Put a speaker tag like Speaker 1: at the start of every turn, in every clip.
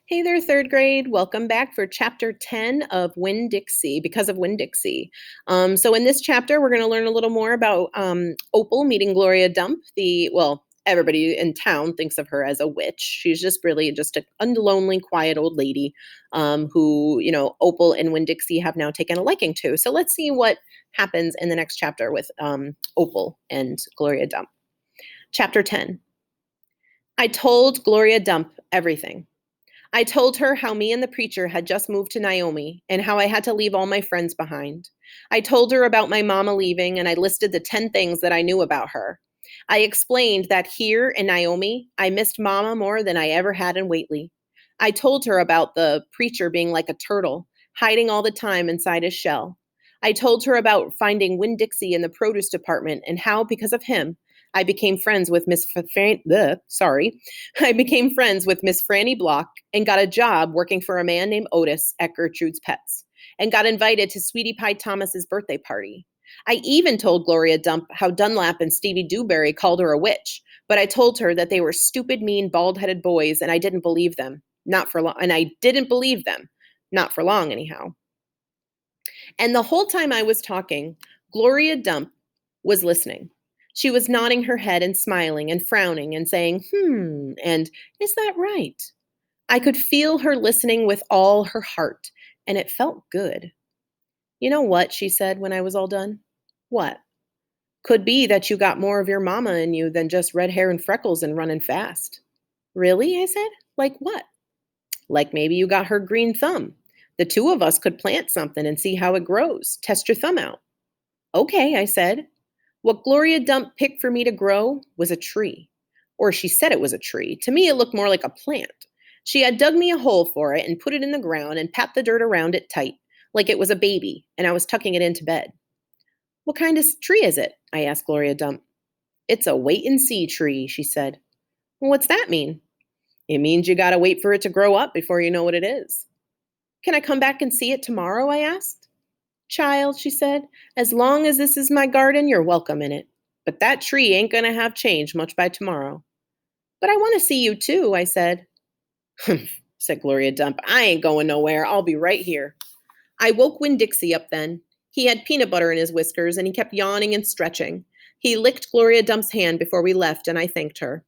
Speaker 1: Hey there, third grade. Welcome back for chapter 10 of Winn Dixie, because of Winn Dixie. So in this chapter, we're going to learn a little more about Opal meeting Gloria Dump. Everybody in town thinks of her as a witch. She's just really just a lonely, quiet old lady who, Opal and Winn Dixie have now taken a liking to. So let's see what happens in the next chapter with Opal and Gloria Dump. Chapter 10. I told Gloria Dump everything. I told her how me and the preacher had just moved to Naomi and how I had to leave all my friends behind. I told her about my mama leaving and I listed the 10 things that I knew about her. I explained that here in Naomi, I missed mama more than I ever had in Whately. I told her about the preacher being like a turtle, hiding all the time inside his shell. I told her about finding Winn Dixie in the produce department and how, because of him, I became friends with I became friends with Miss Franny Block and got a job working for a man named Otis at Gertrude's Pets and got invited to Sweetie Pie Thomas's birthday party. I even told Gloria Dump how Dunlap and Stevie Dewberry called her a witch, but I told her that they were stupid, mean, bald-headed boys and I didn't believe them. Not for long, and I didn't believe them. Not for long, anyhow. And the whole time I was talking, Gloria Dump was listening. She was nodding her head and smiling and frowning and saying, and is that right? I could feel her listening with all her heart, and it felt good. You know what, she said when I was all done. What? Could be that you got more of your mama in you than just red hair and freckles and running fast. Really? I said. Like what? Like maybe you got her green thumb. The two of us could plant something and see how it grows. Test your thumb out. Okay, I said. What Gloria Dump picked for me to grow was a tree. Or she said it was a tree. To me, it looked more like a plant. She had dug me a hole for it and put it in the ground and packed the dirt around it tight, like it was a baby, and I was tucking it into bed. What kind of tree is it? I asked Gloria Dump. It's a wait and see tree, she said. Well, what's that mean? It means you gotta wait for it to grow up before you know what it is. Can I come back and see it tomorrow? I asked. Child, she said, as long as this is my garden, you're welcome in it. But that tree ain't gonna have changed much by tomorrow. But I want to see you too, I said. Humph, said Gloria Dump. I ain't going nowhere. I'll be right here. I woke Winn Dixie up then. He had peanut butter in his whiskers and he kept yawning and stretching. He licked Gloria Dump's hand before we left and I thanked her.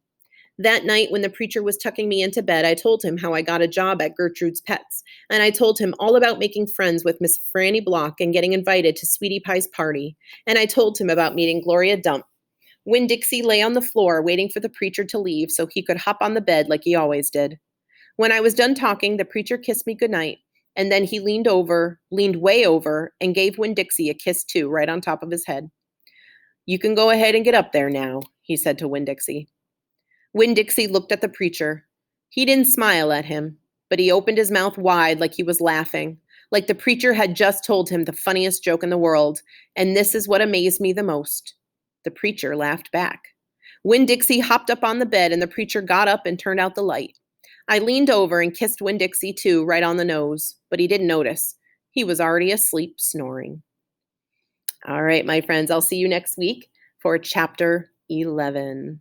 Speaker 1: That night, when the preacher was tucking me into bed, I told him how I got a job at Gertrude's Pets, and I told him all about making friends with Miss Franny Block and getting invited to Sweetie Pie's party, and I told him about meeting Gloria Dump. Winn Dixie lay on the floor waiting for the preacher to leave so he could hop on the bed like he always did. When I was done talking, the preacher kissed me goodnight, and then he leaned way over, and gave Winn Dixie a kiss too, right on top of his head. You can go ahead and get up there now, he said to Winn Dixie. Winn Dixie looked at the preacher. He didn't smile at him, but he opened his mouth wide like he was laughing, like the preacher had just told him the funniest joke in the world, and this is what amazed me the most. The preacher laughed back. Winn Dixie hopped up on the bed, and the preacher got up and turned out the light. I leaned over and kissed Winn Dixie too, right on the nose, but he didn't notice. He was already asleep, snoring. All right, my friends, I'll see you next week for chapter 11.